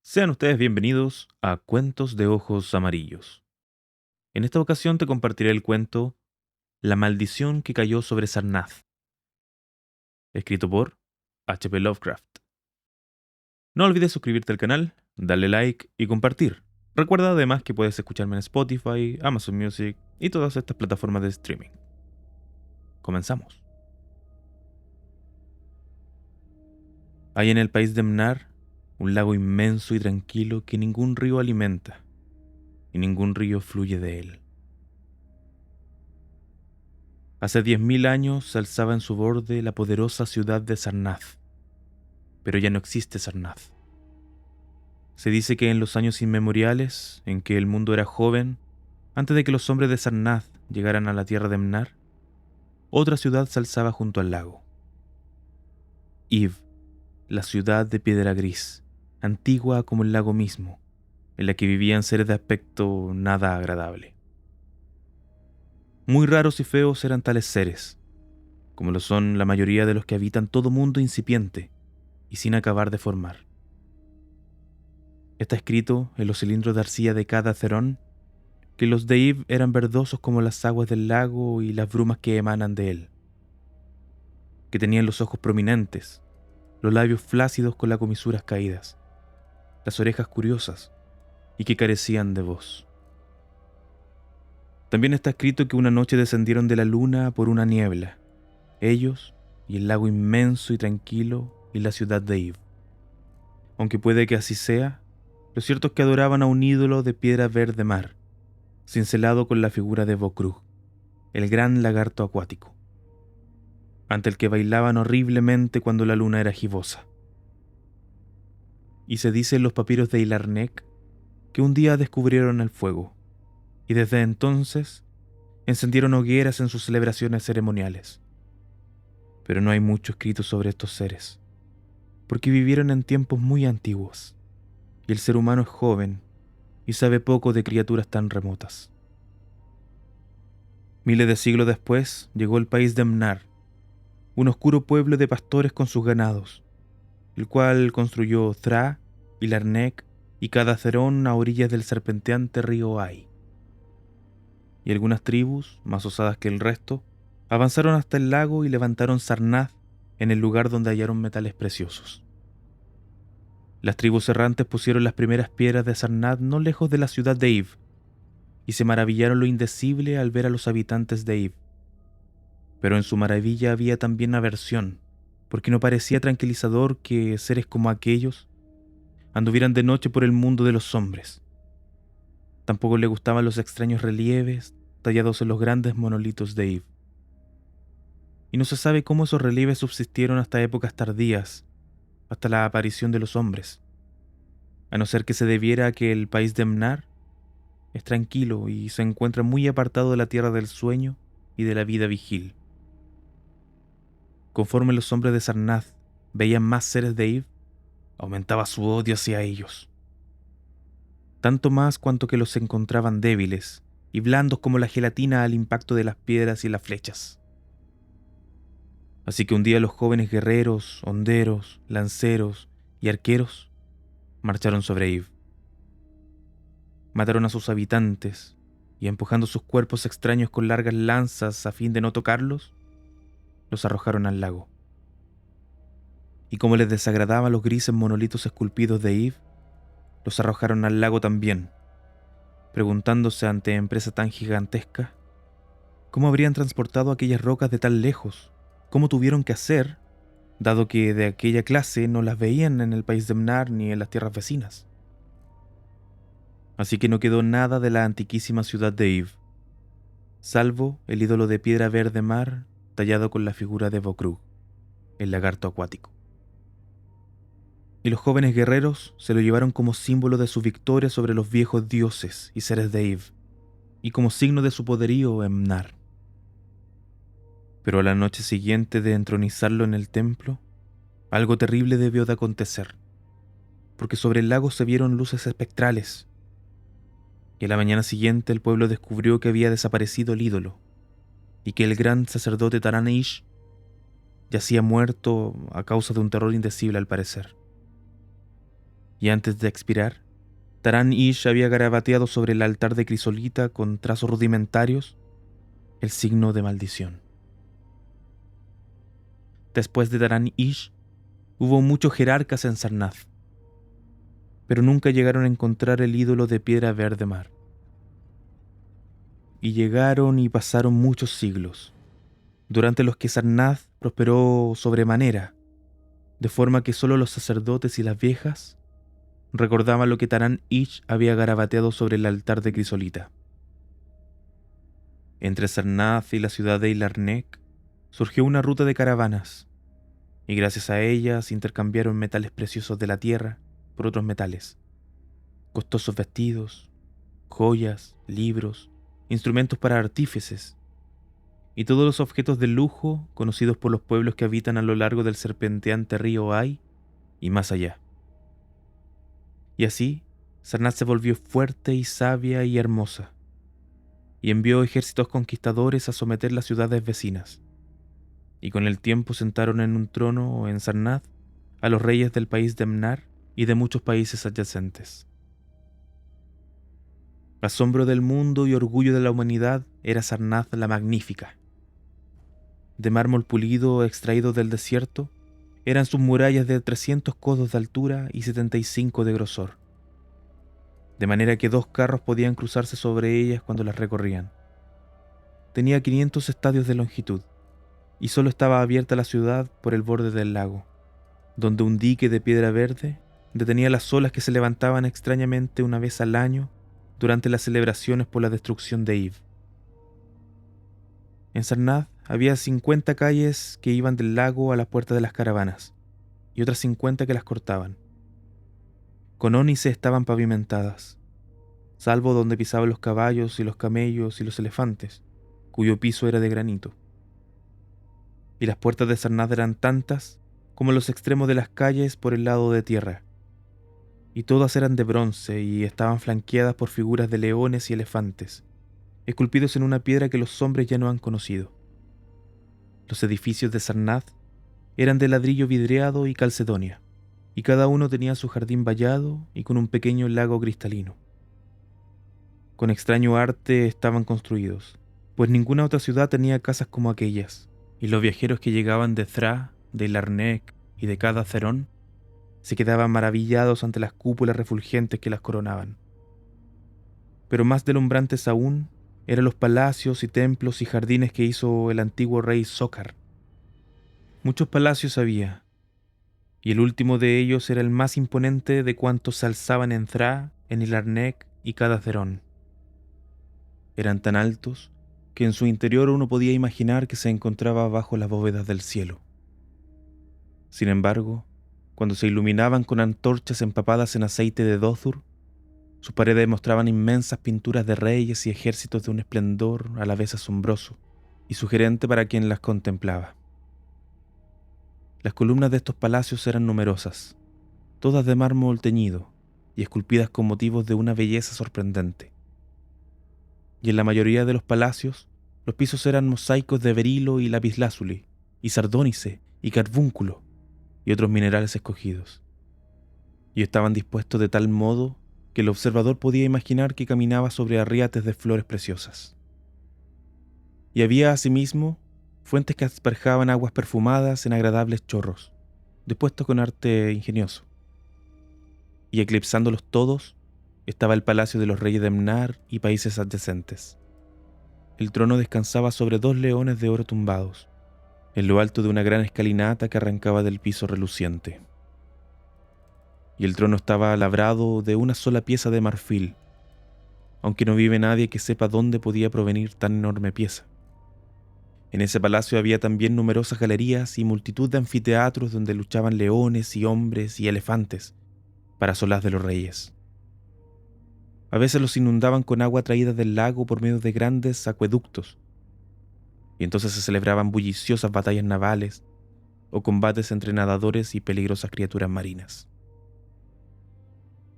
Sean ustedes bienvenidos a Cuentos de Ojos Amarillos. En esta ocasión te compartiré el cuento La maldición que cayó sobre Sarnath, escrito por H. P. Lovecraft. No olvides suscribirte al canal, darle like y compartir. Recuerda además que puedes escucharme en Spotify, Amazon Music y todas estas plataformas de streaming. Comenzamos. Hay en el país de Mnar un lago inmenso y tranquilo que ningún río alimenta y ningún río fluye de él. Hace 10.000 años se alzaba en su borde la poderosa ciudad de Sarnath, pero ya no existe Sarnath. Se dice que en los años inmemoriales, en que el mundo era joven, antes de que los hombres de Sarnath llegaran a la tierra de Mnar, otra ciudad se alzaba junto al lago. Iv, la ciudad de piedra gris, antigua como el lago mismo, en la que vivían seres de aspecto nada agradable. Muy raros y feos eran tales seres, como lo son la mayoría de los que habitan todo mundo incipiente y sin acabar de formar. Está escrito en los cilindros de arcilla de cada cerón que los de Iv eran verdosos como las aguas del lago y las brumas que emanan de él, que tenían los ojos prominentes, los labios flácidos con las comisuras caídas, las orejas curiosas y que carecían de voz. También está escrito que una noche descendieron de la luna por una niebla, ellos y el lago inmenso y tranquilo y la ciudad de Iv. Aunque puede que así sea, lo cierto es que adoraban a un ídolo de piedra verde mar, cincelado con la figura de Bokrug, el gran lagarto acuático, ante el que bailaban horriblemente cuando la luna era gibosa. Y se dice en los papiros de Ilarnec que un día descubrieron el fuego, y desde entonces encendieron hogueras en sus celebraciones ceremoniales. Pero no hay mucho escrito sobre estos seres, porque vivieron en tiempos muy antiguos, y el ser humano es joven y sabe poco de criaturas tan remotas. Miles de siglos después llegó el país de Mnar, un oscuro pueblo de pastores con sus ganados, el cual construyó Thra, Ilarnec y Cadacerón a orillas del serpenteante río Ai. Y algunas tribus, más osadas que el resto, avanzaron hasta el lago y levantaron Sarnath en el lugar donde hallaron metales preciosos. Las tribus errantes pusieron las primeras piedras de Sarnath no lejos de la ciudad de Iv, y se maravillaron lo indecible al ver a los habitantes de Iv. Pero en su maravilla había también aversión, porque no parecía tranquilizador que seres como aquellos anduvieran de noche por el mundo de los hombres. Tampoco le gustaban los extraños relieves tallados en los grandes monolitos de Iv. Y no se sabe cómo esos relieves subsistieron hasta épocas tardías, hasta la aparición de los hombres, a no ser que se debiera a que el país de Mnar es tranquilo y se encuentra muy apartado de la tierra del sueño y de la vida vigil. Conforme los hombres de Sarnath veían más seres de Iv, aumentaba su odio hacia ellos. Tanto más cuanto que los encontraban débiles y blandos como la gelatina al impacto de las piedras y las flechas. Así que un día los jóvenes guerreros, honderos, lanceros y arqueros marcharon sobre Iv. Mataron a sus habitantes y, empujando sus cuerpos extraños con largas lanzas a fin de no tocarlos, los arrojaron al lago. Y como les desagradaban los grises monolitos esculpidos de Iv, los arrojaron al lago también, preguntándose ante empresa tan gigantesca cómo habrían transportado aquellas rocas de tan lejos, cómo tuvieron que hacer, dado que de aquella clase no las veían en el país de Mnar ni en las tierras vecinas. Así que no quedó nada de la antiquísima ciudad de Iv, salvo el ídolo de piedra verde mar tallado con la figura de Bokrug, el lagarto acuático. Y los jóvenes guerreros se lo llevaron como símbolo de su victoria sobre los viejos dioses y seres de Iv, y como signo de su poderío en Mnar. Pero a la noche siguiente de entronizarlo en el templo, algo terrible debió de acontecer, porque sobre el lago se vieron luces espectrales, y a la mañana siguiente el pueblo descubrió que había desaparecido el ídolo, y que el gran sacerdote Taran-Ish yacía muerto a causa de un terror indecible al parecer. y antes de expirar, Taran-Ish había garabateado sobre el altar de crisolita con trazos rudimentarios el signo de maldición. Después de Taran-Ish, hubo muchos jerarcas en Sarnath, pero nunca llegaron a encontrar el ídolo de piedra verde mar. Y llegaron y pasaron muchos siglos, durante los que Sarnath prosperó sobremanera, de forma que solo los sacerdotes y las viejas recordaban lo que Taran-Ish había garabateado sobre el altar de crisolita. Entre Sarnath y la ciudad de Ilarnec surgió una ruta de caravanas, y gracias a ellas intercambiaron metales preciosos de la tierra por otros metales, costosos vestidos, joyas, libros, instrumentos para artífices, y todos los objetos de lujo conocidos por los pueblos que habitan a lo largo del serpenteante río Ai y más allá. Y así, Sarnath se volvió fuerte y sabia y hermosa, y envió ejércitos conquistadores a someter las ciudades vecinas, y con el tiempo sentaron en un trono en Sarnath a los reyes del país de Mnar y de muchos países adyacentes. Asombro del mundo y orgullo de la humanidad era Sarnath la Magnífica. De mármol pulido extraído del desierto, eran sus murallas de 300 codos de altura y 75 de grosor, de manera que 2 carros podían cruzarse sobre ellas cuando las recorrían. Tenía 500 estadios de longitud, y solo estaba abierta la ciudad por el borde del lago, donde un dique de piedra verde detenía las olas que se levantaban extrañamente una vez al año durante las celebraciones por la destrucción de Eve. En Sarnath había 50 calles que iban del lago a la puerta de las caravanas, y otras 50 que las cortaban. Con ónice estaban pavimentadas, salvo donde pisaban los caballos y los camellos y los elefantes, cuyo piso era de granito. Y las puertas de Sarnath eran tantas como los extremos de las calles por el lado de tierra, y todas eran de bronce y estaban flanqueadas por figuras de leones y elefantes, esculpidos en una piedra que los hombres ya no han conocido. Los edificios de Sarnath eran de ladrillo vidriado y calcedonia, y cada uno tenía su jardín vallado y con un pequeño lago cristalino. Con extraño arte estaban construidos, pues ninguna otra ciudad tenía casas como aquellas, y los viajeros que llegaban de Thra, de Ilarnec y de Cada Cerón se quedaban maravillados ante las cúpulas refulgentes que las coronaban. Pero más deslumbrantes aún eran los palacios y templos y jardines que hizo el antiguo rey Sokar. Muchos palacios había, y el último de ellos era el más imponente de cuantos se alzaban en Thra, en Ilarnec y Cada Cerón. Eran tan altos que en su interior uno podía imaginar que se encontraba bajo las bóvedas del cielo. Sin embargo, cuando se iluminaban con antorchas empapadas en aceite de Dothur, sus paredes mostraban inmensas pinturas de reyes y ejércitos de un esplendor a la vez asombroso y sugerente para quien las contemplaba. Las columnas de estos palacios eran numerosas, todas de mármol teñido y esculpidas con motivos de una belleza sorprendente. Y en la mayoría de los palacios, los pisos eran mosaicos de berilo y lapislázuli, y sardónice y carbúnculo, y otros minerales escogidos. Y estaban dispuestos de tal modo que el observador podía imaginar que caminaba sobre arriates de flores preciosas. Y había asimismo fuentes que asperjaban aguas perfumadas en agradables chorros, dispuestos con arte ingenioso. Y eclipsándolos todos, estaba el palacio de los reyes de Mnar y países adyacentes. El trono descansaba sobre 2 leones de oro tumbados, en lo alto de una gran escalinata que arrancaba del piso reluciente. Y el trono estaba labrado de una sola pieza de marfil, aunque no vive nadie que sepa dónde podía provenir tan enorme pieza. En ese palacio había también numerosas galerías y multitud de anfiteatros donde luchaban leones y hombres y elefantes para solaz de los reyes. A veces los inundaban con agua traída del lago por medio de grandes acueductos, y entonces se celebraban bulliciosas batallas navales o combates entre nadadores y peligrosas criaturas marinas.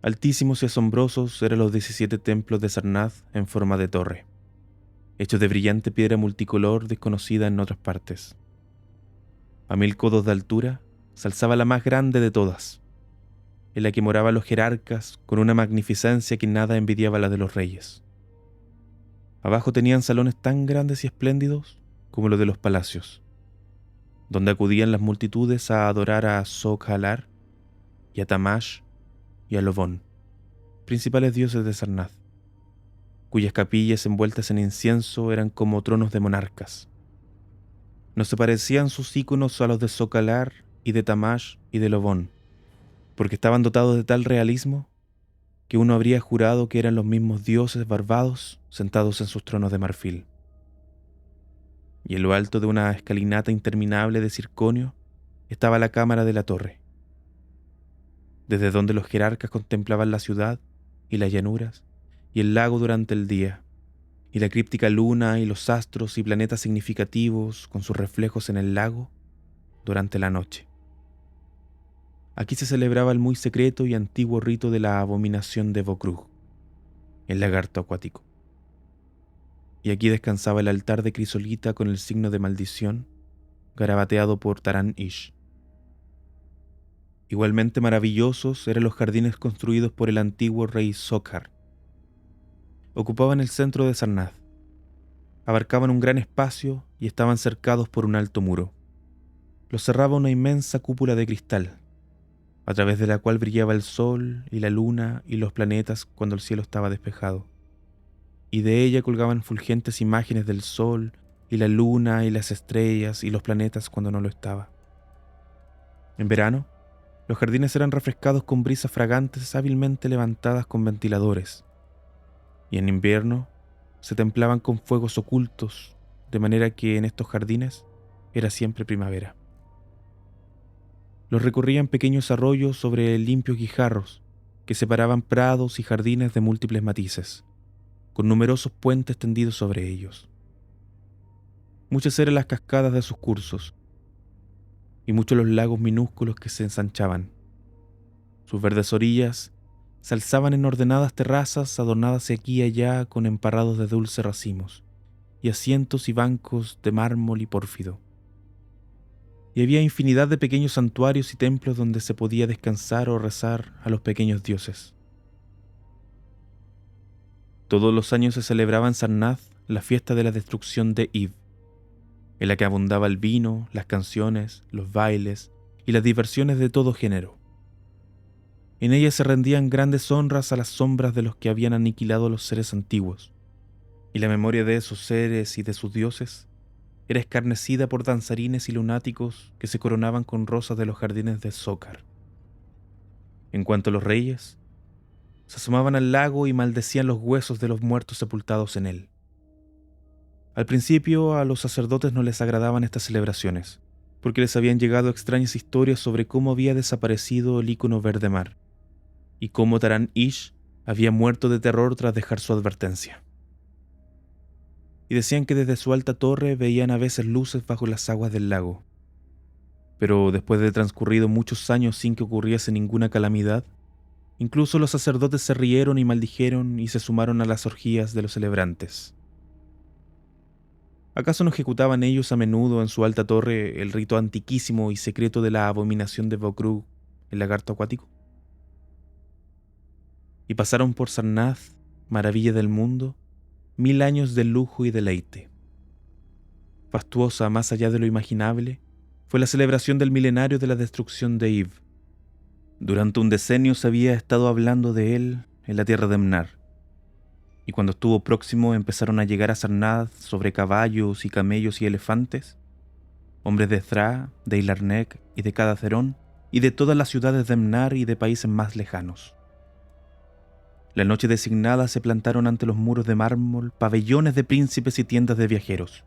Altísimos y asombrosos eran los 17 templos de Sarnath en forma de torre, hechos de brillante piedra multicolor desconocida en otras partes. A 1000 codos de altura se alzaba la más grande de todas, en la que moraban los jerarcas con una magnificencia que nada envidiaba la de los reyes. Abajo tenían salones tan grandes y espléndidos como los de los palacios, donde acudían las multitudes a adorar a Sok-Halar y a Tamash y a Lobón, principales dioses de Sarnath, cuyas capillas envueltas en incienso eran como tronos de monarcas. No se parecían sus íconos a los de Sok-Halar y de Tamash y de Lobón, porque estaban dotados de tal realismo que uno habría jurado que eran los mismos dioses barbados sentados en sus tronos de marfil. Y en lo alto de una escalinata interminable de circonio estaba la cámara de la torre, desde donde los jerarcas contemplaban la ciudad y las llanuras y el lago durante el día, y la críptica luna y los astros y planetas significativos con sus reflejos en el lago durante la noche. Aquí se celebraba el muy secreto y antiguo rito de la abominación de Vokrug, el lagarto acuático. Y aquí descansaba el altar de crisolita con el signo de maldición, garabateado por Taran-Ish. Igualmente maravillosos eran los jardines construidos por el antiguo rey Sokhar. Ocupaban el centro de Sarnath, abarcaban un gran espacio y estaban cercados por un alto muro. Los cerraba una inmensa cúpula de cristal, a través de la cual brillaba el sol y la luna y los planetas cuando el cielo estaba despejado, y de ella colgaban fulgentes imágenes del sol y la luna y las estrellas y los planetas cuando no lo estaba. En verano, los jardines eran refrescados con brisas fragantes hábilmente levantadas con ventiladores, y en invierno se templaban con fuegos ocultos, de manera que en estos jardines era siempre primavera. Los recorrían pequeños arroyos sobre limpios guijarros que separaban prados y jardines de múltiples matices, con numerosos puentes tendidos sobre ellos. Muchas eran las cascadas de sus cursos, y muchos los lagos minúsculos que se ensanchaban. Sus verdes orillas se alzaban en ordenadas terrazas adornadas aquí y allá con emparrados de dulces racimos, y asientos y bancos de mármol y pórfido. Y había infinidad de pequeños santuarios y templos donde se podía descansar o rezar a los pequeños dioses. Todos los años se celebraba en Sarnath la fiesta de la destrucción de Ib, en la que abundaba el vino, las canciones, los bailes y las diversiones de todo género. En ella se rendían grandes honras a las sombras de los que habían aniquilado a los seres antiguos, y la memoria de esos seres y de sus dioses era escarnecida por danzarines y lunáticos que se coronaban con rosas de los jardines de Sokhar. En cuanto a los reyes, se asomaban al lago y maldecían los huesos de los muertos sepultados en él. Al principio a los sacerdotes no les agradaban estas celebraciones, porque les habían llegado extrañas historias sobre cómo había desaparecido el ícono verde mar, y cómo Taran-Ish había muerto de terror tras dejar su advertencia. Y decían que desde su alta torre veían a veces luces bajo las aguas del lago. Pero después de transcurrido muchos años sin que ocurriese ninguna calamidad, incluso los sacerdotes se rieron y maldijeron y se sumaron a las orgías de los celebrantes. ¿Acaso no ejecutaban ellos a menudo en su alta torre el rito antiquísimo y secreto de la abominación de Vokrug, el lagarto acuático? Y pasaron por Sarnath, maravilla del mundo, 1000 años de lujo y deleite. Fastuosa más allá de lo imaginable fue la celebración del milenario de la destrucción de Ib. Durante un decenio se había estado hablando de él en la tierra de Mnar, y cuando estuvo próximo empezaron a llegar a Sarnath sobre caballos y camellos y elefantes, hombres de Thra, de Ilarnec y de Cadacerón, y de todas las ciudades de Mnar y de países más lejanos. La noche designada se plantaron ante los muros de mármol pabellones de príncipes y tiendas de viajeros.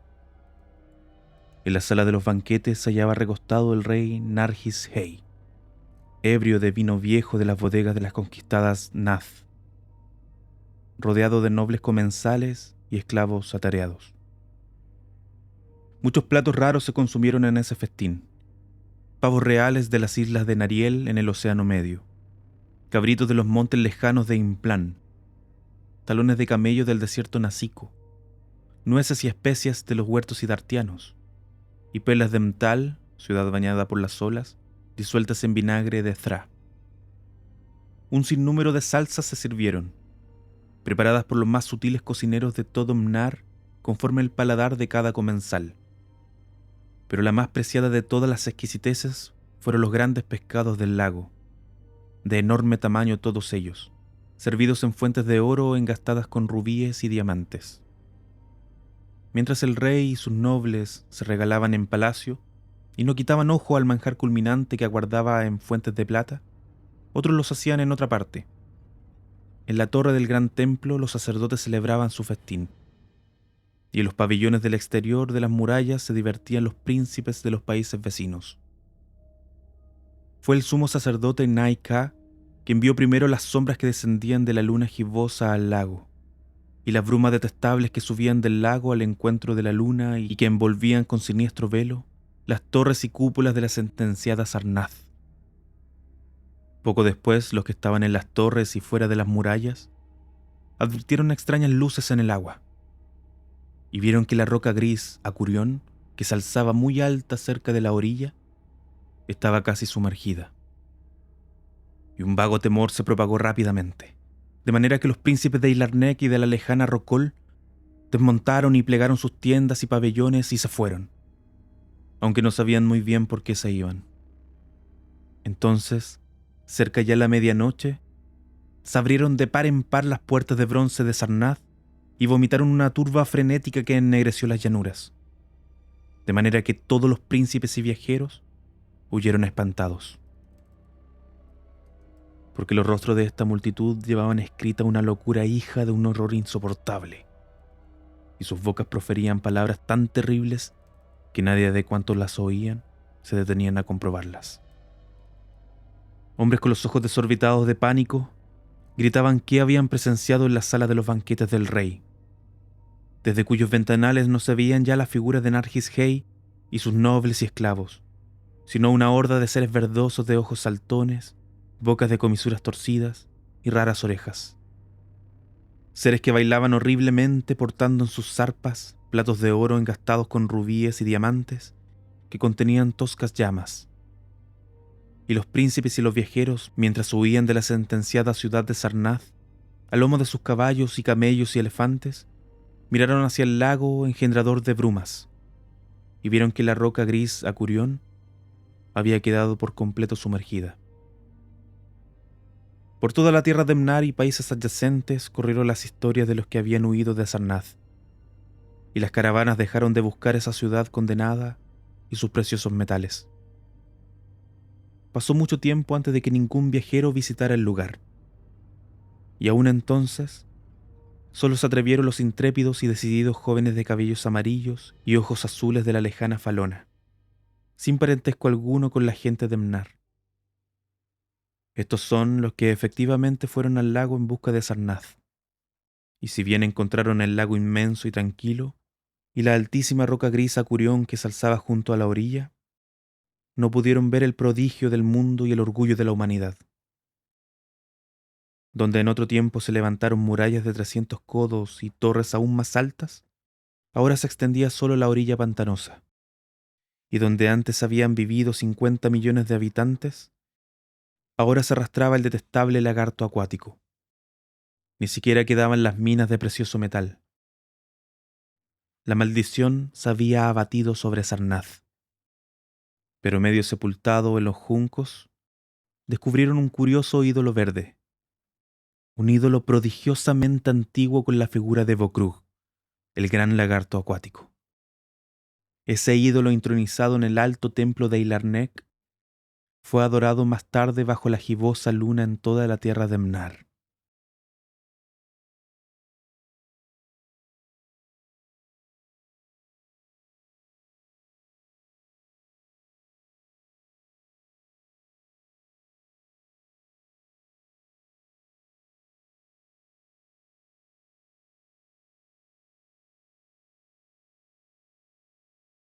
En la sala de los banquetes se hallaba recostado el rey Nargis-Hei, ebrio de vino viejo de las bodegas de las conquistadas Nath, rodeado de nobles comensales y esclavos atareados. Muchos platos raros se consumieron en ese festín: pavos reales de las islas de Nariel en el Océano Medio, cabritos de los montes lejanos de Implan, talones de camello del desierto Nasico, nueces y especias de los huertos hidartianos, y pelas de Mtal, ciudad bañada por las olas, disueltas en vinagre de Thra. Un sinnúmero de salsas se sirvieron, preparadas por los más sutiles cocineros de todo Mnar conforme el paladar de cada comensal. Pero la más preciada de todas las exquisiteces fueron los grandes pescados del lago, de enorme tamaño todos ellos, servidos en fuentes de oro engastadas con rubíes y diamantes. Mientras el rey y sus nobles se regalaban en palacio y no quitaban ojo al manjar culminante que aguardaba en fuentes de plata, otros los hacían en otra parte. En la torre del gran templo los sacerdotes celebraban su festín, y en los pabellones del exterior de las murallas se divertían los príncipes de los países vecinos. Fue el sumo sacerdote Nai-Ka quien vio primero las sombras que descendían de la luna gibosa al lago, y las brumas detestables que subían del lago al encuentro de la luna y que envolvían con siniestro velo las torres y cúpulas de la sentenciada Sarnath. Poco después, los que estaban en las torres y fuera de las murallas advirtieron extrañas luces en el agua, y vieron que la roca gris Acurión, que se alzaba muy alta cerca de la orilla, estaba casi sumergida. Y un vago temor se propagó rápidamente, de manera que los príncipes de Ilarnec y de la lejana Rocol desmontaron y plegaron sus tiendas y pabellones y se fueron, aunque no sabían muy bien por qué se iban. Entonces, cerca ya la medianoche, se abrieron de par en par las puertas de bronce de Sarnath y vomitaron una turba frenética que ennegreció las llanuras, de manera que todos los príncipes y viajeros huyeron espantados. Porque los rostros de esta multitud llevaban escrita una locura hija de un horror insoportable, y sus bocas proferían palabras tan terribles que nadie de cuantos las oían se detenían a comprobarlas. Hombres con los ojos desorbitados de pánico gritaban qué habían presenciado en la sala de los banquetes del rey, desde cuyos ventanales no se veían ya las figuras de Nargis Hey y sus nobles y esclavos, sino una horda de seres verdosos de ojos saltones, bocas de comisuras torcidas y raras orejas. Seres que bailaban horriblemente portando en sus zarpas platos de oro engastados con rubíes y diamantes que contenían toscas llamas. Y los príncipes y los viajeros, mientras huían de la sentenciada ciudad de Sarnath, a lomo de sus caballos y camellos y elefantes, miraron hacia el lago engendrador de brumas, y vieron que la roca gris Acurión había quedado por completo sumergida. Por toda la tierra de Mnar y países adyacentes corrieron las historias de los que habían huido de Sarnath, y las caravanas dejaron de buscar esa ciudad condenada y sus preciosos metales. Pasó mucho tiempo antes de que ningún viajero visitara el lugar, y aún entonces solo se atrevieron los intrépidos y decididos jóvenes de cabellos amarillos y ojos azules de la lejana Falona, sin parentesco alguno con la gente de Mnar. Estos son los que efectivamente fueron al lago en busca de Sarnath, y si bien encontraron el lago inmenso y tranquilo, y la altísima roca gris Acurión que se alzaba junto a la orilla, no pudieron ver el prodigio del mundo y el orgullo de la humanidad. Donde en otro tiempo se levantaron murallas de 300 codos y torres aún más altas, ahora se extendía solo la orilla pantanosa, y donde antes habían vivido 50 millones de habitantes, ahora se arrastraba el detestable lagarto acuático. Ni siquiera quedaban las minas de precioso metal. La maldición se había abatido sobre Sarnath, pero medio sepultado en los juncos, descubrieron un curioso ídolo verde, un ídolo prodigiosamente antiguo con la figura de Bokrug, el gran lagarto acuático. Ese ídolo entronizado en el alto templo de Ilarnec fue adorado más tarde bajo la gibosa luna en toda la tierra de Mnar.